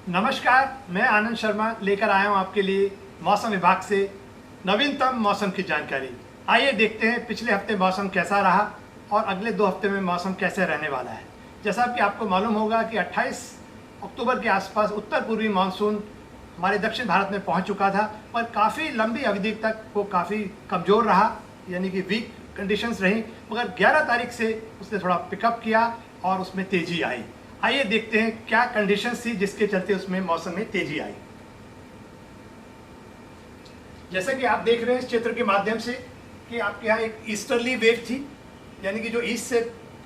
नमस्कार, मैं आनंद शर्मा लेकर आया हूं आपके लिए मौसम विभाग से नवीनतम मौसम की जानकारी। आइए देखते हैं पिछले हफ्ते मौसम कैसा रहा और अगले 2 हफ्ते में मौसम कैसे रहने वाला है। जैसा कि आपको मालूम होगा कि 28 अक्टूबर के आसपास उत्तर पूर्वी मानसून हमारे दक्षिण भारत में पहुंच चुका था, पर काफ़ी लंबी अवधि तक वो काफ़ी कमज़ोर रहा, यानी कि वीक कंडीशंस रही। मगर 11 तारीख से उसने थोड़ा पिकअप किया और उसमें तेज़ी आई। आइए देखते हैं क्या कंडीशंस थी जिसके चलते उसमें मौसम में तेजी आई। जैसा कि आप देख रहे हैं इस चित्र के माध्यम से कि आपके यहाँ एक ईस्टर्ली वेव थी, यानी कि जो ईस्ट से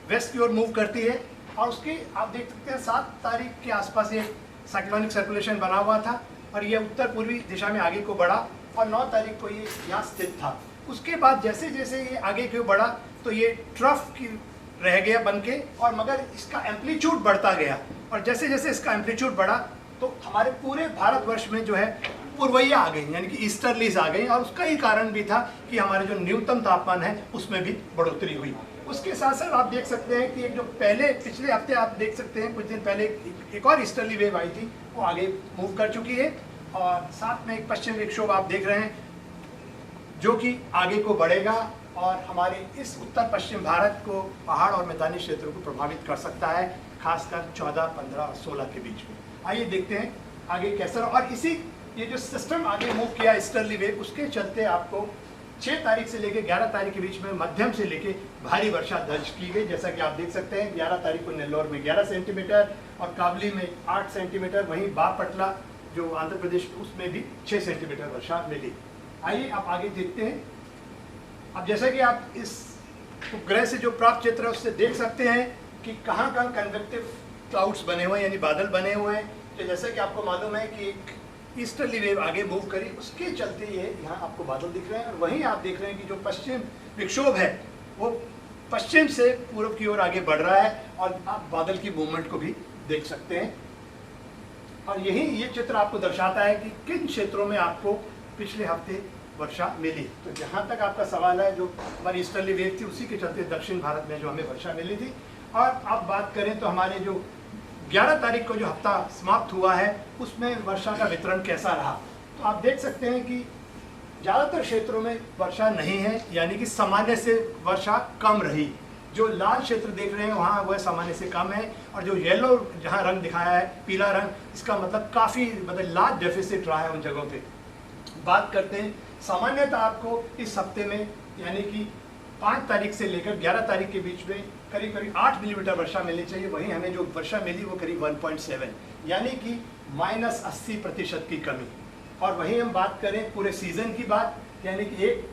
वेस्ट की ओर मूव करती है, और उसकी आप देख सकते हैं 7 तारीख के आसपास ये साइक्लोनिक सर्कुलेशन बना हुआ था और ये उत्तर पूर्वी दिशा में आगे को बढ़ा और 9 तारीख को ये यहाँ स्थित था। उसके बाद जैसे जैसे ये आगे को बढ़ा तो ये ट्रफ की रह गया बन के, और मगर इसका एम्पलीट्यूड बढ़ता गया, और जैसे जैसे इसका एम्पलीट्यूड बढ़ा तो हमारे पूरे भारतवर्ष में जो है पूर्वैया आ गई, यानी कि ईस्टर्लीज आ गई। और उसका ही कारण भी था कि हमारे जो न्यूनतम तापमान है उसमें भी बढ़ोतरी हुई। उसके साथ साथ आप देख सकते हैं कि एक जो पिछले हफ्ते आप देख सकते हैं कुछ दिन पहले एक और ईस्टर्ली वेव आई थी, वो आगे मूव कर चुकी है, और साथ में एक पश्चिम विक्षोभ आप देख रहे हैं जो कि आगे को बढ़ेगा और हमारे इस उत्तर पश्चिम भारत को पहाड़ और मैदानी क्षेत्रों को प्रभावित कर सकता है, खासकर 14, 15 और 16 के बीच में। आइए देखते हैं आगे कैसा। और ये जो सिस्टम आगे मूव किया ईस्टर्ली वेव, उसके चलते आपको 6 तारीख से लेकर 11 तारीख के बीच में मध्यम से लेकर भारी वर्षा दर्ज की गई। जैसा कि आप देख सकते हैं 11 तारीख को नेल्लोर में 11 सेंटीमीटर और काबली में 8 सेंटीमीटर, वहीं बापटला जो आंध्र प्रदेश उसमें भी 6 सेंटीमीटर वर्षा मिली। आइए आप आगे देखते हैं। अब जैसा कि आप इस उपग्रह से जो प्राप्त चित्र है उससे देख सकते हैं कि कहाँ कहाँ कन्वेक्टिव क्लाउड्स बने हुए हैं, यानी बादल बने हुए हैं। तो जैसा कि आपको मालूम है कि एक ईस्टर्ली वेव आगे मूव करी, उसके चलते ये यहाँ आपको बादल दिख रहे हैं। और वहीं आप देख रहे हैं कि जो पश्चिम विक्षोभ है वो पश्चिम से पूर्व की ओर आगे बढ़ रहा है, और आप बादल की मूवमेंट को भी देख सकते हैं। और यही ये चित्र आपको दर्शाता है कि किन क्षेत्रों में आपको पिछले हफ्ते वर्षा मिली। तो जहाँ तक आपका सवाल है, जो हमारी ईस्टर्ली वेव थी उसी के चलते दक्षिण भारत में जो हमें वर्षा मिली थी। और अब बात करें तो हमारे जो 11 तारीख को जो हफ्ता समाप्त हुआ है उसमें वर्षा का वितरण कैसा रहा, तो आप देख सकते हैं कि ज़्यादातर क्षेत्रों में वर्षा नहीं है, यानी कि सामान्य से वर्षा कम रही। जो लाल क्षेत्र देख रहे हैं वहाँ वह सामान्य से कम है, और जो येलो जहाँ रंग दिखाया है, पीला रंग, इसका मतलब काफ़ी लार्ज डेफिसिट रहा है उन जगहों पे। बात करते हैं सामान्यतः आपको इस हफ्ते में, यानी कि 5 तारीख से लेकर 11 तारीख के बीच में करीब करीब 8 मिलीमीटर वर्षा मिलनी चाहिए। वहीं हमें जो वर्षा मिली वो करीब 1.7, यानी कि -80% की कमी। और वहीं हम बात करें पूरे सीजन की बात, यानी कि 1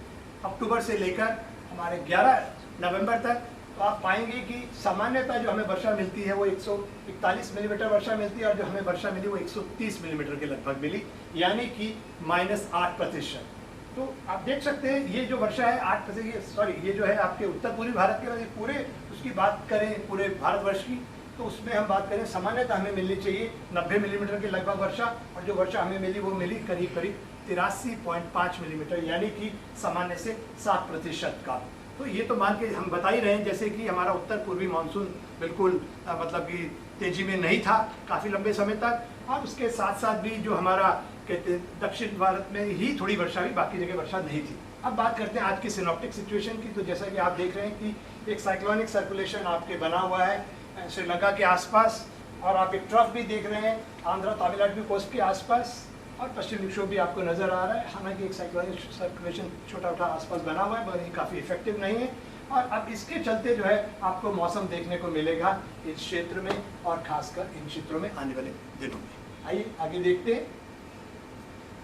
अक्टूबर से लेकर हमारे 11 नवंबर तक, तो आप पाएंगे कि सामान्यतः जो हमें वर्षा मिलती है वो 141 मिलीमीटर वर्षा मिलती है, और जो हमें वर्षा मिली वो 130 मिलीमीटर के लगभग मिली, यानी कि -8%। तो आप देख सकते हैं ये जो वर्षा है 8%, ये जो है आपके उत्तर पूर्वी भारत के पूरे उसकी बात करें पूरे भारतवर्ष की, तो उसमें हम बात करें सामान्यतः हमें मिलनी चाहिए 90 मिलीमीटर के लगभग वर्षा, और जो वर्षा हमें मिली वो मिली करीब करीब 83.5 मिलीमीटर, यानी कि सामान्य से 7% का। तो ये तो मान के हम बता ही रहे हैं जैसे कि हमारा उत्तर पूर्वी मानसून बिल्कुल मतलब कि तेजी में नहीं था काफ़ी लंबे समय तक, और उसके साथ साथ भी जो हमारा कहते हैं दक्षिण भारत में ही थोड़ी वर्षा हुई, बाकी जगह वर्षा नहीं थी। अब बात करते हैं आज की सिनॉप्टिक सिचुएशन की। तो जैसा कि आप देख रहे हैं कि एक साइक्लोनिक सर्कुलेशन आपके बना हुआ है श्रीलंका के आसपास, और आप एक ट्रफ भी देख रहे हैं आंध्र तमिलनाडु कोस्ट के आसपास, और पश्चिम विक्षोभ भी आपको नजर आ रहा है। हालांकि एक साइक्लोनिक सर्कुलेशन छोटा आसपास बना हुआ है, मगर ये काफ़ी इफेक्टिव नहीं है। और अब इसके चलते जो है आपको मौसम देखने को मिलेगा इस क्षेत्र में, और खासकर इन क्षेत्रों में आने वाले दिनों में। आइए आगे देखते हैं।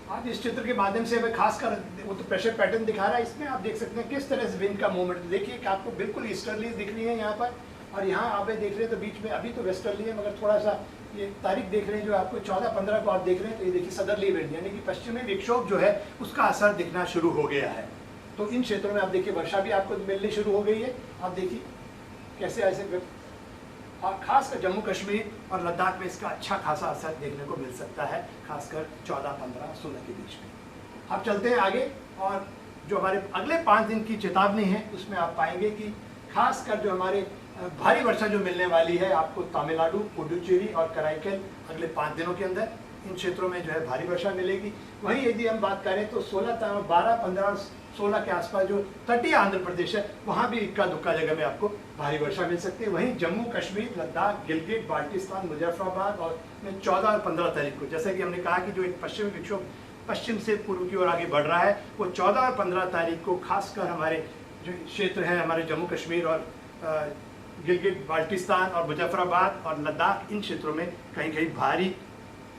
आज इस चित्र के माध्यम से हमें खासकर वो तो प्रेशर पैटर्न दिखा रहा है, इसमें आप देख सकते हैं किस तरह से विंड का मूवमेंट। देखिए कि आपको बिल्कुल ईस्टर्ली दिख रही है यहाँ पर, और यहाँ आप देख रहे हैं तो बीच में अभी तो वेस्टर्ली है, मगर थोड़ा सा ये तारीख देख रहे हैं जो आपको 14-15 को आप देख रहे हैं, तो ये देखिए सदरली विंड, यानी कि पश्चिमी विक्षोभ जो है उसका असर दिखना शुरू हो गया है। तो इन क्षेत्रों में आप देखिए वर्षा भी आपको मिलनी शुरू हो गई है। आप देखिए कैसे ऐसे, और खासकर जम्मू कश्मीर और लद्दाख में इसका अच्छा खासा असर देखने को मिल सकता है, खासकर 14, 15, 16 के बीच में। अब चलते हैं आगे, और जो हमारे अगले 5 दिन की चेतावनी है उसमें आप पाएंगे कि खासकर जो हमारे भारी वर्षा जो मिलने वाली है आपको तमिलनाडु, पुडुचेरी और कराईकल अगले 5 दिनों के अंदर इन क्षेत्रों में जो है भारी वर्षा मिलेगी। वहीं यदि हम बात करें तो 12, 15, 16 के आसपास जो तटीय आंध्र प्रदेश है वहाँ भी इक्का दुक्का जगह में आपको भारी वर्षा मिल सकती है। वहीं जम्मू कश्मीर, लद्दाख, गिलगित, बाल्टिस्तान, मुजफ्फराबाद और 14 और 15 तारीख को, जैसे कि हमने कहा कि जो एक पश्चिमी विक्षोभ पश्चिम से पूर्व की ओर आगे बढ़ रहा है, वो 14 और 15 तारीख को खासकर हमारे जो क्षेत्र हैं, हमारे जम्मू कश्मीर और गिलगित, बाल्टिस्तान और मुजफ्फराबाद और लद्दाख, इन क्षेत्रों में कहीं कहीं भारी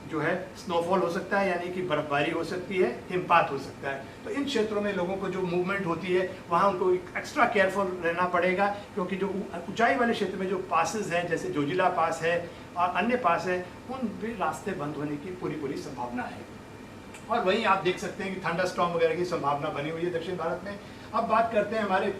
जो है स्नोफॉल हो सकता है, यानी कि बर्फबारी हो सकती है, हिमपात हो सकता है। तो इन क्षेत्रों में लोगों को जो मूवमेंट होती है वहाँ उनको एक्स्ट्रा केयरफुल रहना पड़ेगा, क्योंकि जो ऊंचाई वाले क्षेत्र में जो पासेस हैं, जैसे जोजिला पास है और अन्य पास है, उन भी रास्ते बंद होने की पूरी संभावना है। और वहीं आप देख सकते हैं कि थंडरस्टॉर्म वगैरह की संभावना बनी हुई है दक्षिण भारत में। अब बात करते हैं हमारे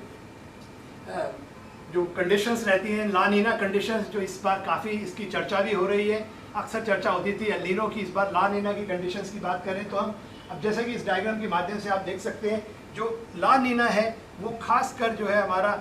जो कंडीशंस रहती हैं, ला नीना कंडीशंस, जो इस बार काफ़ी इसकी चर्चा भी हो रही है। अक्सर चर्चा होती थी एल नीनो की, इस बार ला नीना की कंडीशंस की बात करें तो हम अब जैसे कि इस डायग्राम के माध्यम से आप देख सकते हैं, जो ला नीना है वो खासकर जो है हमारा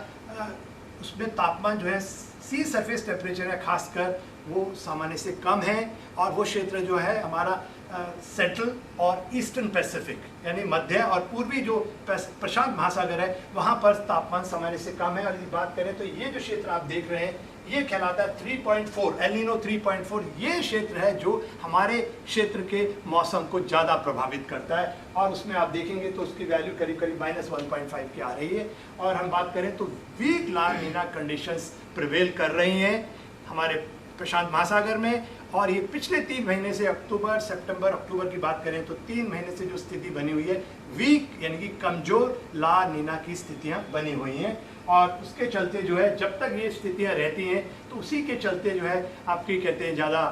उसमें तापमान जो है सी सरफेस टेम्परेचर है खासकर वो सामान्य से कम है, और वो क्षेत्र जो है हमारा सेंट्रल और ईस्टर्न पैसिफिक यानी मध्य और पूर्वी जो प्रशांत महासागर है वहाँ पर तापमान सामान्य से कम है। और यदि बात करें तो ये जो क्षेत्र आप देख रहे हैं ये कहलाता है 3.4, एल नीनो 3.4। ये क्षेत्र है जो हमारे क्षेत्र के मौसम को ज़्यादा प्रभावित करता है, और उसमें आप देखेंगे तो उसकी वैल्यू करीब करीब -1.5 की आ रही है। और हम बात करें तो वीक ला नीना कंडीशंस प्रिवेल कर रही हैं हमारे प्रशांत महासागर में, और ये पिछले 3 महीने से अक्टूबर, सितंबर, अक्टूबर की बात करें तो 3 महीने से जो स्थिति बनी हुई है वीक यानी कि कमजोर ला नीना की स्थितियां बनी हुई हैं। और उसके चलते जो है जब तक ये स्थितियां रहती हैं तो उसी के चलते जो है आपकी कहते हैं ज़्यादा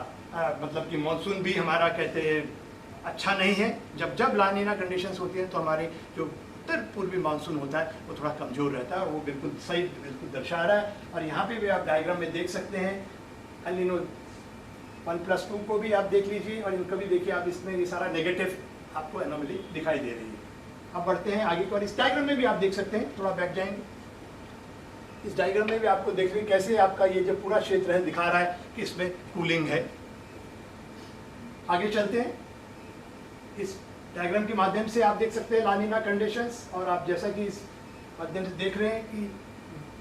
मतलब कि मानसून भी हमारा कहते हैं अच्छा नहीं है। जब ला नीना कंडीशंस होती हैं तो हमारे जो उत्तर पूर्वी मानसून होता है वो थोड़ा कमज़ोर रहता है, और वो बिल्कुल सही बिल्कुल दर्शा रहा है। और यहाँ पे भी आप डायग्राम में देख सकते हैं एल नीनो 1+2 को भी आप देख लीजिए, और इनको भी देखिए आप, इसमें ये सारा नेगेटिव आपको एनोमली दिखाई दे रही है। अब बढ़ते हैं आगे को, और इस डायग्राम में भी आप देख सकते हैं, थोड़ा बैक जाएंगे, इस डायग्राम में भी आपको देख रहे हैं कैसे आपका ये जो पूरा क्षेत्र है दिखा रहा है कि इसमें कूलिंग है। आगे चलते हैं, इस डायग्राम के माध्यम से आप देख सकते हैं ला नीना कंडीशंस, और आप जैसा कि इस माध्यम से देख रहे हैं कि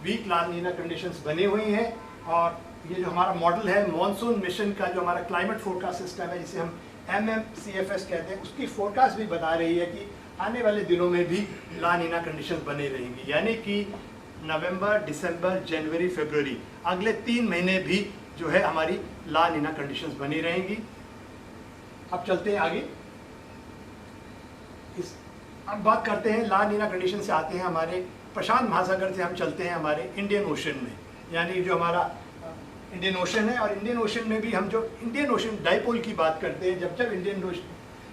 वीक ला नीना कंडीशंस बनी हुई हैं। और ये जो हमारा मॉडल है मॉनसून मिशन का, जो हमारा क्लाइमेट फोरकास्ट सिस्टम है जिसे हम MMCFS कहते हैं, उसकी फोरकास्ट भी बता रही है कि आने वाले दिनों में भी ला नीना कंडीशंस बनी रहेंगी, यानी कि नवंबर, दिसंबर, जनवरी, फरवरी, अगले 3 महीने भी जो है हमारी ला नीना कंडीशंस बनी रहेंगी। अब चलते हैं आगे, अब बात करते हैं ला नीना कंडीशन से आते हैं हमारे प्रशांत महासागर से हम चलते हैं हमारे इंडियन ओशन में, यानी जो हमारा इंडियन ओशन है। और इंडियन ओशन में भी हम जो इंडियन ओशन डाइपोल की बात करते हैं, जब इंडियन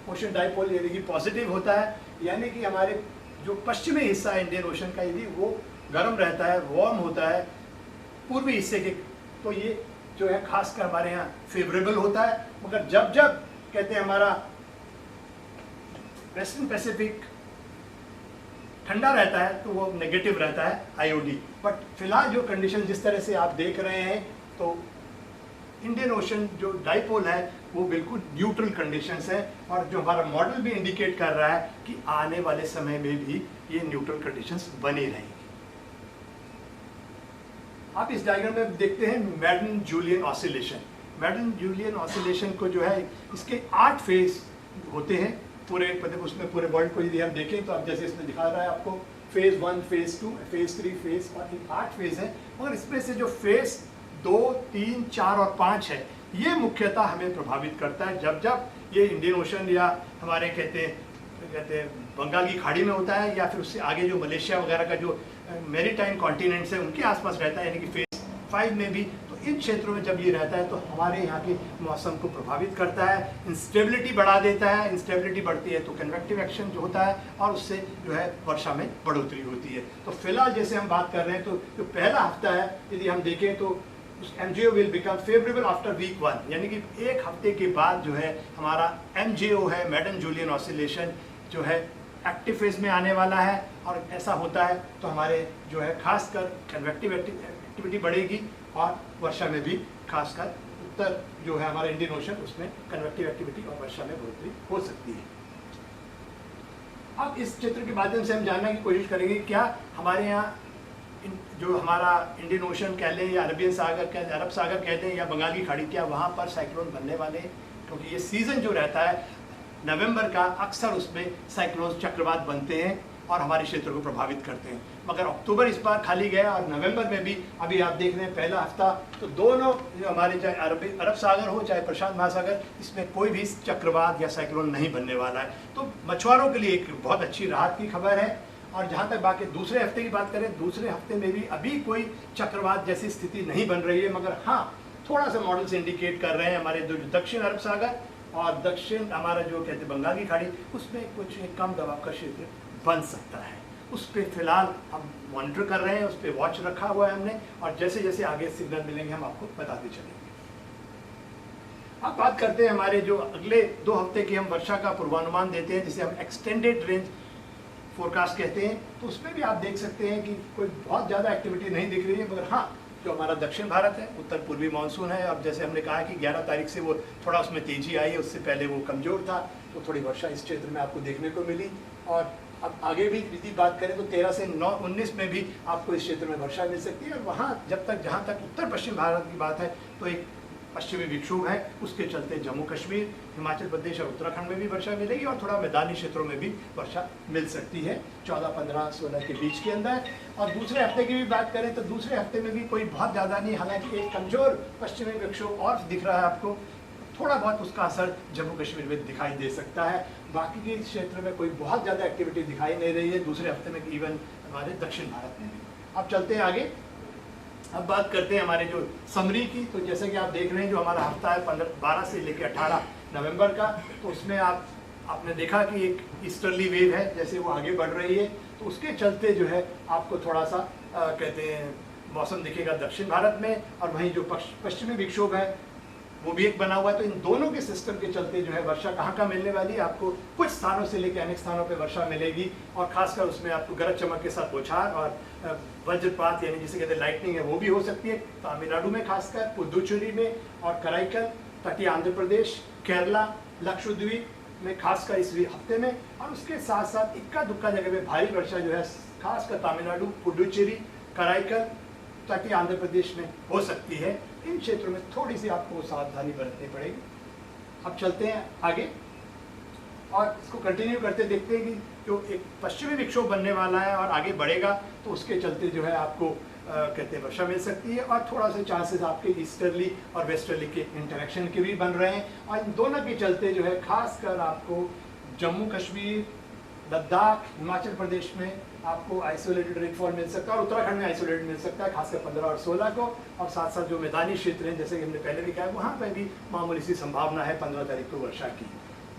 ओशन डाइपोल यानी कि पॉजिटिव होता है, यानी कि हमारे जो पश्चिमी हिस्सा है इंडियन ओशन का यदि वो गर्म रहता है, वार्म होता है पूर्वी हिस्से के, तो ये जो है खासकर हमारे यहाँ फेवरेबल होता है। मगर जब कहते हैं हमारा वेस्टर्न पैसिफिक ठंडा रहता है तो वो नेगेटिव रहता है IOD। बट फिलहाल जो कंडीशन जिस तरह से आप देख रहे हैं तो इंडियन ओशन जो डाइपोल है वो बिल्कुल न्यूट्रल कंडीशंस है, और जो हमारा मॉडल भी इंडिकेट कर रहा है कि आने वाले समय में भी ये न्यूट्रल कंडीशंस बनी रहेंगी। आप इस डायग्राम में देखते हैं Madden Julian oscillation. Madden Julian oscillation को जो है इसके 8 फेज होते हैं पूरे, मतलब उसमें पूरे वर्ल्ड को यदि हम देखें तो अब जैसे इसमें दिखा रहा है आपको phase 1, phase 2, phase 3, phase 4, 8 phase है। मगर इसमें से जो फेज 2, 3, 4 और 5 है ये मुख्यतः हमें प्रभावित करता है जब ये इंडियन ओशन या हमारे कहते हैं बंगाल की खाड़ी में होता है, या फिर उससे आगे जो मलेशिया वगैरह का जो मैरीटाइम कॉन्टिनेंट्स है उनके आसपास रहता है, यानी कि फेज 5 में भी। तो इन क्षेत्रों में जब ये रहता है तो हमारे यहाँ के मौसम को प्रभावित करता है, इंस्टेबिलिटी बढ़ा देता है। इंस्टेबिलिटी बढ़ती है तो कन्वेक्टिव एक्शन जो होता है और उससे जो है वर्षा में बढ़ोतरी होती है। तो फिलहाल जैसे हम बात कर रहे हैं तो जो पहला हफ्ता है यदि हम देखें तो MJO will become favourable after week 1, यानी कि 1 हफ्ते के बाद जो है हमारा MJO है मैडन जूलियन ऑसिलेशन जो है एक्टिव फेज में आने वाला है। और ऐसा होता है तो हमारे जो है खासकर कन्वेक्टिव एक्टिविटी बढ़ेगी और वर्षा में भी खासकर उत्तर जो है हमारा इंडियन ओशन उसमें कन्वेक्टिव एक्टिविटी और वर्षा में बढ़ोतरी हो सकती है। अब इस चित्र के माध्यम से हम जानने की कोशिश करेंगे क्या हमारे यहाँ जो हमारा इंडियन ओशन कह लें या अरबियन सागर कह लें, अरब सागर कह लें या बंगाल की खाड़ी, क्या वहाँ पर साइक्लोन बनने वाले हैं? क्योंकि ये सीज़न जो रहता है नवंबर का, अक्सर उसमें साइक्लोन चक्रवात बनते हैं और हमारे क्षेत्र को प्रभावित करते हैं। मगर अक्टूबर इस बार खाली गया और नवंबर में भी अभी आप देख रहे हैं पहला हफ्ता, तो दोनों जो हमारे चाहे अरब सागर हो चाहे प्रशांत महासागर, इसमें कोई भी चक्रवात या साइक्लोन नहीं बनने वाला है। तो मछुआरों के लिए एक बहुत अच्छी राहत की खबर है। और जहाँ तक बाकी दूसरे हफ्ते की बात करें, दूसरे हफ्ते में भी अभी कोई चक्रवात जैसी स्थिति नहीं बन रही है, मगर हाँ थोड़ा सा मॉडल से इंडिकेट कर रहे हैं हमारे जो दक्षिण अरब सागर और दक्षिण हमारा जो कहते हैं बंगाल की खाड़ी, उसमें कुछ एक कम दबाव का क्षेत्र बन सकता है। उस पर फिलहाल हम मॉनिटर कर रहे हैं, उस पर वॉच रखा हुआ है हमने, और जैसे जैसे आगे सिग्नल मिलेंगे हम आपको बताते चलेंगे। अब बात करते हैं हमारे जो अगले 2 हफ्ते की हम वर्षा का पूर्वानुमान देते हैं, जिसे हम एक्सटेंडेड रेंज फोरकास्ट कहते हैं। तो उसमें भी आप देख सकते हैं कि कोई बहुत ज़्यादा एक्टिविटी नहीं दिख रही है, मगर हाँ जो हमारा दक्षिण भारत है, उत्तर पूर्वी मानसून है, अब जैसे हमने कहा कि 11 तारीख से वो थोड़ा उसमें तेजी आई है, उससे पहले वो कमज़ोर था, तो थोड़ी वर्षा इस क्षेत्र में आपको देखने को मिली। और अब आगे भी यदि बात करें तो 13 से 19 में भी आपको इस क्षेत्र में वर्षा मिल सकती है। और वहाँ जब तक जहाँ तक उत्तर पश्चिम भारत की बात है, तो एक पश्चिमी विक्षोभ है, उसके चलते जम्मू कश्मीर, हिमाचल प्रदेश और उत्तराखंड में भी वर्षा मिलेगी और थोड़ा मैदानी क्षेत्रों में भी वर्षा मिल सकती है 14, 15, 16 के बीच के अंदर। और दूसरे हफ्ते की भी बात करें तो दूसरे हफ्ते में भी कोई बहुत ज़्यादा नहीं, हालांकि एक कमज़ोर पश्चिमी विक्षोभ और दिख रहा है आपको, थोड़ा बहुत उसका असर जम्मू कश्मीर में दिखाई दे सकता है। बाकी के क्षेत्र में कोई बहुत ज़्यादा एक्टिविटी दिखाई नहीं रही है दूसरे हफ्ते में, इवन हमारे दक्षिण भारत में भी। अब चलते हैं आगे, अब बात करते हैं हमारे जो समरी की। तो जैसे कि आप देख रहे हैं जो हमारा हफ्ता है 12 से लेकर 18 नवंबर का, तो उसमें आपने देखा कि एक ईस्टर्ली वेव है, जैसे वो आगे बढ़ रही है, तो उसके चलते जो है आपको थोड़ा सा कहते हैं मौसम दिखेगा दक्षिण भारत में। और वहीं जो पश्चिमी विक्षोभ है वो भी एक बना हुआ है, तो इन दोनों के सिस्टम के चलते जो है वर्षा कहाँ मिलने वाली है, आपको कुछ स्थानों से लेकर अनेक स्थानों पे वर्षा मिलेगी। और खासकर उसमें आपको गरज चमक के साथ बौछार और वज्रपात यानी जिसे कहते हैं लाइटनिंग है, वो भी हो सकती है तमिलनाडु में, खासकर पुदुचेरी में और कराईकल, तटीय आंध्र प्रदेश, केरला, लक्षद्वीप में खासकर इस हफ्ते में। और उसके साथ साथ इक्का दुक्का जगह पे भारी वर्षा जो है खासकर तमिलनाडु, पुदुचेरी, कराईकल, तटीय आंध्र प्रदेश में हो सकती है। इन क्षेत्रों में थोड़ी सी आपको सावधानी बरतनी पड़ेगी। अब चलते हैं आगे और इसको कंटिन्यू करते देखते हैं कि जो एक पश्चिमी विक्षोभ बनने वाला है और आगे बढ़ेगा, तो उसके चलते जो है आपको कहते हैं वर्षा मिल सकती है। और थोड़ा सा चांसेस आपके ईस्टर्ली और वेस्टर्ली के इंटरेक्शन के भी बन रहे हैं। और इन दोनों के चलते जो है खासकर आपको जम्मू कश्मीर, लद्दाख, हिमाचल प्रदेश में आपको आइसोलेटेड रेनफॉल मिल सकता है और उत्तराखंड में आइसोलेटेड मिल सकता है, खासकर 15 और 16 को। और साथ साथ जो मैदानी क्षेत्र हैं, जैसे कि हमने पहले भी कहा, वहाँ पर भी मामूली सी संभावना है 15 तारीख को वर्षा की।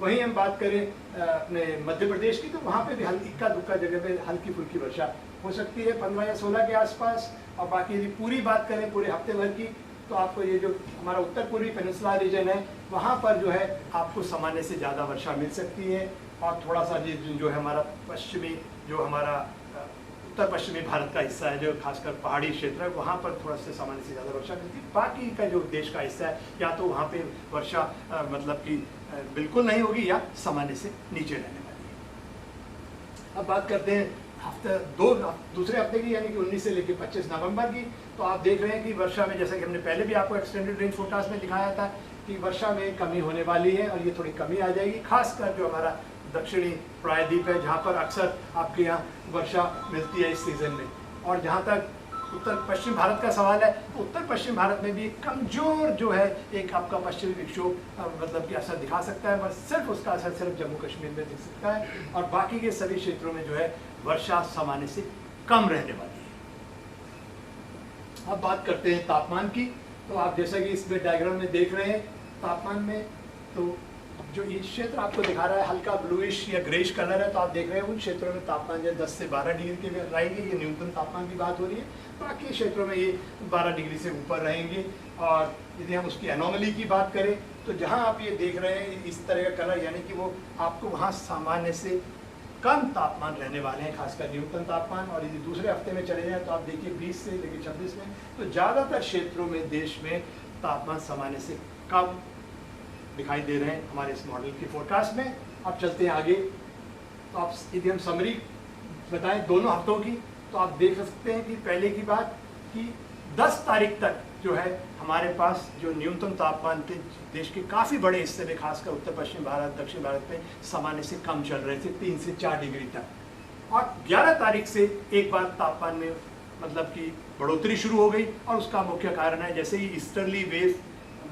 वहीं हम बात करें अपने मध्य प्रदेश की, तो वहाँ पे भी इक्का दुक्का जगह पे हल्की फुल्की वर्षा हो सकती है 15 या 16 के आसपास। और बाकी यदि पूरी बात करें पूरे हफ्ते भर की, तो आपको ये जो हमारा उत्तर पूर्वी पेनिनसुला रीजन है, वहाँ पर जो है आपको सामान्य से ज़्यादा वर्षा मिल सकती है। और थोड़ा सा जो है हमारा पश्चिमी जो हमारा उत्तर पश्चिमी भारत का हिस्सा है, जो खासकर पहाड़ी क्षेत्र है, वहाँ पर थोड़ा सा सामान्य से ज़्यादा वर्षा मिलती है। बाकी का जो देश का हिस्सा है, या तो वहाँ पे वर्षा मतलब कि बिल्कुल नहीं होगी या सामान्य से नीचे रहने वाली है। अब बात करते हैं दूसरे हफ्ते की, यानी कि 19 से लेकर 25 नवंबर की। तो आप देख रहे हैं कि वर्षा में, जैसे कि हमने पहले भी आपको एक्सटेंडेड रेंज फोरकास्ट में दिखाया था, कि वर्षा में कमी होने वाली है और ये थोड़ी कमी आ जाएगी, खासकर जो हमारा दक्षिणी प्रायद्वीप है, जहाँ पर अक्सर आपके यहाँ वर्षा मिलती है इस सीज़न में। और जहाँ तक उत्तर पश्चिम भारत का सवाल है, तो उत्तर पश्चिम भारत में भी कमज़ोर जो है एक आपका पश्चिमी विक्षोभ मतलब कि असर दिखा सकता है, बस सिर्फ उसका असर सिर्फ जम्मू कश्मीर में दिख सकता है। और बाकी के सभी क्षेत्रों में जो है वर्षा सामान्य से कम रहने वाली है। अब बात करते हैं तापमान की। तो आप जैसा कि इसमें डायग्राम में देख रहे हैं, तापमान में तो जो ये क्षेत्र आपको दिखा रहा है हल्का ब्लूइश या ग्रेइश कलर है, तो आप देख रहे हैं उन क्षेत्रों में तापमान जो है 10 से 12 डिग्री के रहेंगे। ये न्यूनतम तापमान की बात हो रही है। बाकी क्षेत्रों में ये 12 डिग्री से ऊपर रहेंगे। और यदि हम उसकी एनोमली की बात करें, तो जहाँ आप ये देख रहे हैं इस तरह का कलर, यानी कि वो आपको वहाँ सामान्य से कम तापमान रहने वाले हैं, खासकर न्यूनतम तापमान। और यदि दूसरे हफ्ते में चले जाएं तो आप देखिए 20 से लेकर 26 में तो ज़्यादातर क्षेत्रों में देश में तापमान सामान्य से कम दिखाई दे रहे हैं हमारे इस मॉडल की फोरकास्ट में। अब चलते हैं आगे। तो आप यदि हम समरी बताएं दोनों हफ्तों की, तो आप देख सकते हैं कि पहले की बात कि 10 तारीख तक जो है हमारे पास जो न्यूनतम तापमान थे देश के काफ़ी बड़े हिस्से में, खासकर उत्तर पश्चिम भारत, दक्षिण भारत में सामान्य से कम चल रहे थे, 3 से 4 डिग्री तक। और 11 तारीख से एक बार तापमान में मतलब कि बढ़ोतरी शुरू हो गई। और उसका मुख्य कारण है जैसे ही ईस्टर्ली वेव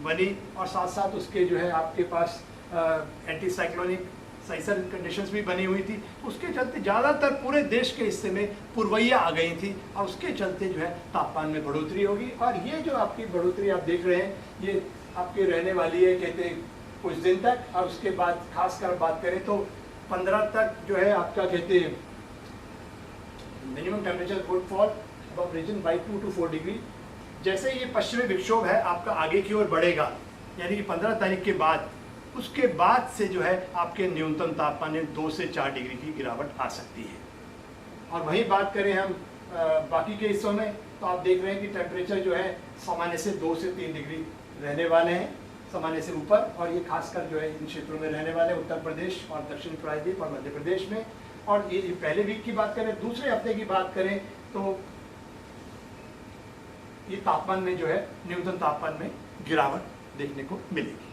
बनी और साथ साथ उसके जो है आपके पास एंटी साइक्लोनिक साइसर कंडीशंस भी बनी हुई थी, उसके चलते ज़्यादातर पूरे देश के हिस्से में पुरवैया आ गई थी और उसके चलते जो है तापमान में बढ़ोतरी होगी। और ये जो आपकी बढ़ोतरी आप देख रहे हैं ये आपके रहने वाली है कहते हैं कुछ दिन तक। और उसके बाद खासकर बात करें तो 15 तक जो है आपका कहते हैं minimum temperature would fall above region by 2 to 4 डिग्री। जैसे ये पश्चिमी विक्षोभ है आपका आगे की ओर बढ़ेगा, यानी कि 15 तारीख के बाद, उसके बाद से जो है आपके न्यूनतम तापमान में 2 से 4 डिग्री की गिरावट आ सकती है। और वहीं बात करें हम बाकी के हिस्सों में, तो आप देख रहे हैं कि टेम्परेचर जो है सामान्य से 2 से 3 डिग्री रहने वाले हैं, सामान्य से ऊपर। और ये खासकर जो है इन क्षेत्रों में रहने वाले उत्तर प्रदेश और दक्षिण प्रायद्वीप और मध्य प्रदेश में। और ये पहले वीक की बात करें, दूसरे हफ्ते की बात करें तो ये तापमान में जो है न्यूनतम तापमान में गिरावट देखने को मिलेगी।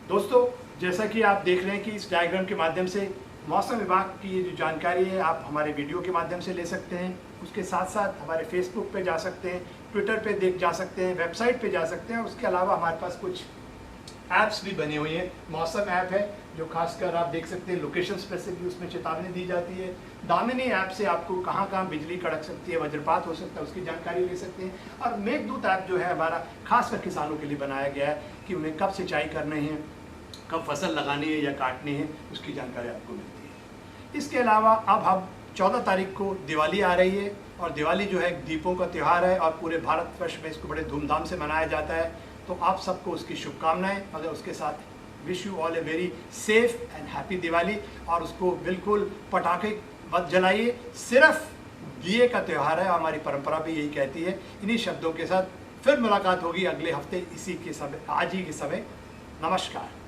दोस्तों, जैसा कि आप देख रहे हैं कि इस डायग्राम के माध्यम से मौसम विभाग की ये जो जानकारी है आप हमारे वीडियो के माध्यम से ले सकते हैं। उसके साथ साथ हमारे फेसबुक पे जा सकते हैं, ट्विटर पे जा सकते हैं, वेबसाइट पे जा सकते हैं। उसके अलावा हमारे पास कुछ ऐप्स भी बने हुए हैं। मौसम ऐप है जो खासकर आप देख सकते हैं लोकेशन स्पेसिफिक, उसमें चेतावनी दी जाती है। दामिनी ऐप से आपको कहाँ कहाँ बिजली कड़क सकती है, वज्रपात हो सकता है, उसकी जानकारी ले सकते हैं। और मेघदूत ऐप जो है हमारा खासकर किसानों के लिए बनाया गया है कि उन्हें कब सिंचाई करनी है, कब फसल लगानी है या काटनी है, उसकी जानकारी आपको मिलती है। इसके अलावा अब हम 14 तारीख को दिवाली आ रही है और दिवाली जो है दीपों का त्यौहार है और पूरे भारतवर्ष में इसको बड़े धूमधाम से मनाया जाता है। तो आप सबको उसकी शुभकामनाएं, मगर उसके साथ wish you all a very safe and happy Diwali. और उसको बिल्कुल पटाखे मत जलाइए, सिर्फ दिए का त्यौहार है। हमारी परंपरा भी यही कहती है। इन्हीं शब्दों के साथ फिर मुलाकात होगी अगले हफ्ते इसी के समय, आज ही के समय। नमस्कार।